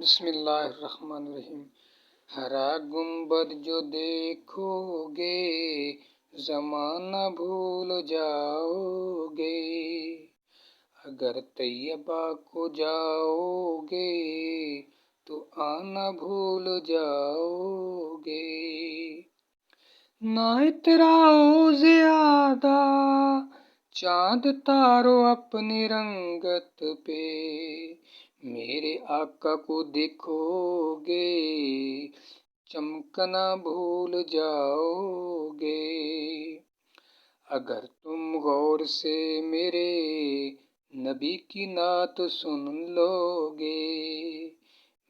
بسم اللہ الرحمن الرحیم۔ ہرا گنبد جو دیکھو گے زمانہ بھول جاؤ گے، اگر طیبہ کو جاؤ گے تو آنا بھول جاؤ گے۔ نہ اتراؤ زیادہ چاند تارو اپنی رنگت پہ، میرے آقا کو دیکھو گے چمکنا بھول جاؤ گے۔ اگر تم غور سے میرے نبی کی نعت سن لو گے،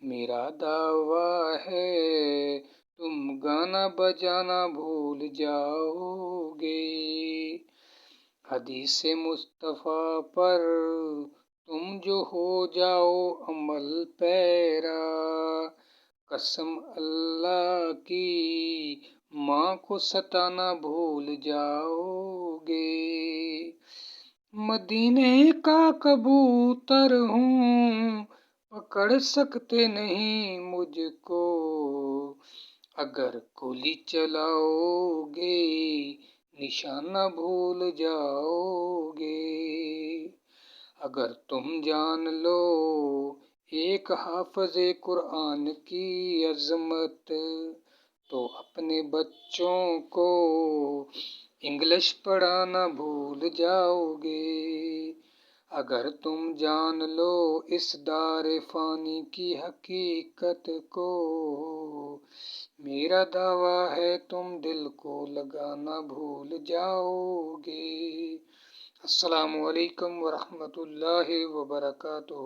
میرا دعویٰ ہے تم گانا بجانا بھول جاؤ گے۔ حدیث مصطفیٰ پر تم جو ہو جاؤ عمل پیرا، قسم اللہ کی ماں کو ستانا بھول جاؤ گے۔ مدینے کا کبوتر ہوں پکڑ سکتے نہیں مجھ کو، اگر گولی چلاؤ گے نشانہ بھول جاؤ گے۔ اگر تم جان لو ایک حافظ قرآن کی عظمت، تو اپنے بچوں کو انگلش پڑھانا بھول جاؤ گے۔ اگر تم جان لو اس دار فانی کی حقیقت کو، میرا دعویٰ ہے تم دل کو لگانا بھول جاؤ گے۔ السلام علیکم ورحمۃ اللہ وبرکاتہ۔